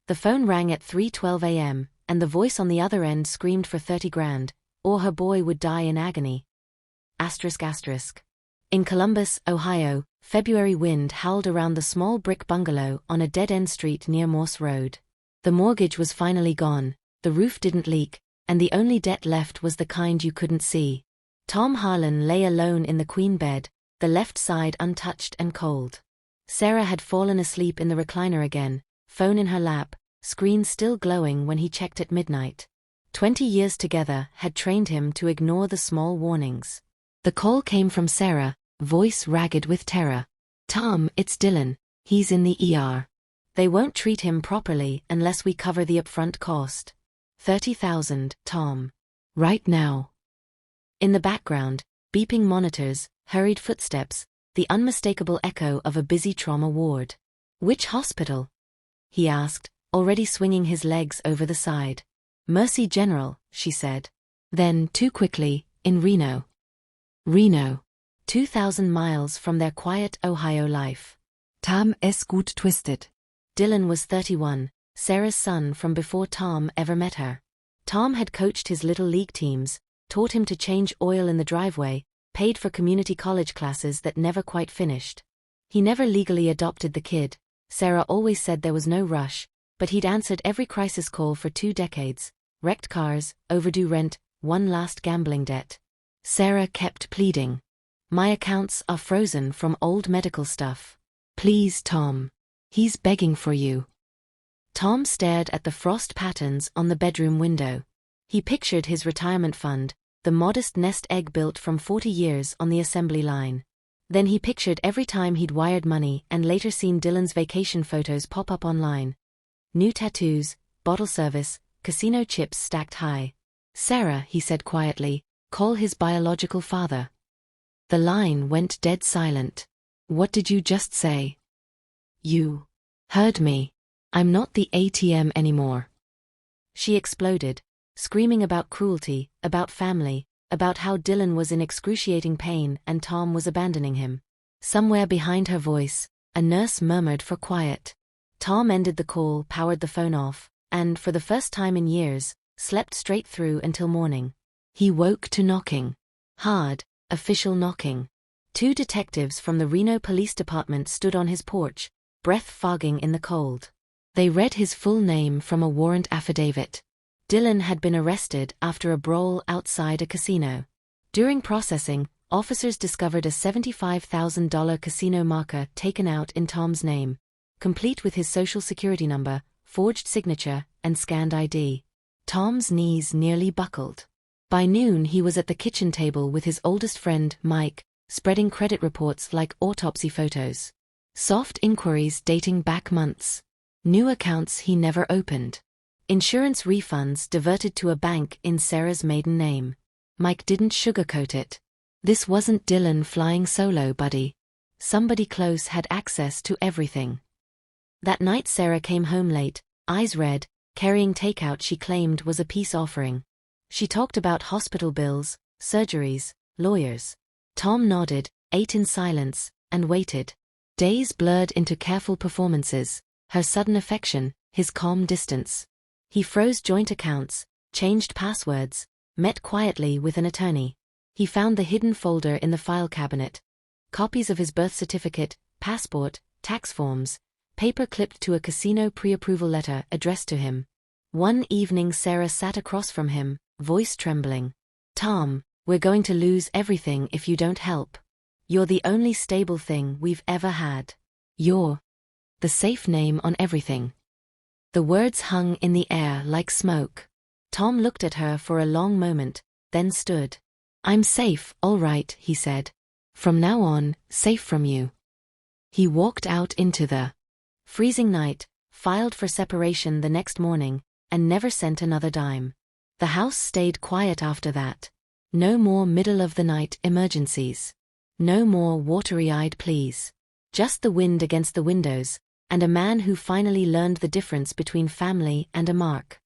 The phone rang at 3:12 a.m., and the voice on the other end screamed for 30 grand, or her boy would die in agony. ***. In Columbus, Ohio, February wind howled around the small brick bungalow on a dead-end street near Morse Road. The mortgage was finally gone, the roof didn't leak, and the only debt left was the kind you couldn't see. Tom Harlan lay alone in the queen bed, the left side untouched and cold. Sarah had fallen asleep in the recliner again, phone in her lap, screen still glowing when he checked at midnight. 20 years together had trained him to ignore the small warnings. The call came from Sarah, voice ragged with terror. "Tom, it's Dylan. He's in the ER. They won't treat him properly unless we cover the upfront cost. 30,000, Tom. Right now." In the background, beeping monitors, hurried footsteps, the unmistakable echo of a busy trauma ward. "Which hospital?" he asked, already swinging his legs over the side. "Mercy General," she said. Then, too quickly, "in Reno." Reno. 2,000 miles from their quiet Ohio life. Tom es gut twisted. Dylan was 31, Sarah's son from before Tom ever met her. Tom had coached his little league teams, taught him to change oil in the driveway, paid for community college classes that never quite finished. He never legally adopted the kid. Sarah always said there was no rush, but he'd answered every crisis call for 2 decades. Wrecked cars, overdue rent, one last gambling debt. Sarah kept pleading. "My accounts are frozen from old medical stuff. Please, Tom. He's begging for you." Tom stared at the frost patterns on the bedroom window. He pictured his retirement fund, the modest nest egg built from 40 years on the assembly line. Then he pictured every time he'd wired money and later seen Dylan's vacation photos pop up online. New tattoos, bottle service, casino chips stacked high. "Sarah," he said quietly, "call his biological father." The line went dead silent. "What did you just say?" "You heard me. I'm not the ATM anymore." She exploded, screaming about cruelty, about family, about how Dylan was in excruciating pain and Tom was abandoning him. Somewhere behind her voice, a nurse murmured for quiet. Tom ended the call, powered the phone off, and, for the first time in years, slept straight through until morning. He woke to knocking. Hard, official knocking. 2 detectives from the Reno Police Department stood on his porch, breath fogging in the cold. They read his full name from a warrant affidavit. Dylan had been arrested after a brawl outside a casino. During processing, officers discovered a $75,000 casino marker taken out in Tom's name, complete with his social security number, forged signature, and scanned ID. Tom's knees nearly buckled. By noon he was at the kitchen table with his oldest friend, Mike, spreading credit reports like autopsy photos. Soft inquiries dating back months. New accounts he never opened. Insurance refunds diverted to a bank in Sarah's maiden name. Mike didn't sugarcoat it. This wasn't Dylan flying solo, buddy. Somebody close had access to everything. That night Sarah came home late, eyes red, carrying takeout she claimed was a peace offering. She talked about hospital bills, surgeries, lawyers. Tom nodded, ate in silence, and waited. Days blurred into careful performances, her sudden affection, his calm distance. He froze joint accounts, changed passwords, met quietly with an attorney. He found the hidden folder in the file cabinet. Copies of his birth certificate, passport, tax forms, paper clipped to a casino pre-approval letter addressed to him. One evening Sarah sat across from him, voice trembling. "Tom, we're going to lose everything if you don't help. You're the only stable thing we've ever had. You're the safe name on everything." The words hung in the air like smoke. Tom looked at her for a long moment, then stood. "I'm safe, all right," he said. "From now on, safe from you." He walked out into the freezing night, filed for separation the next morning, and never sent another dime. The house stayed quiet after that. No more middle-of-the-night emergencies. No more watery-eyed pleas. Just the wind against the windows, and a man who finally learned the difference between family and a mark.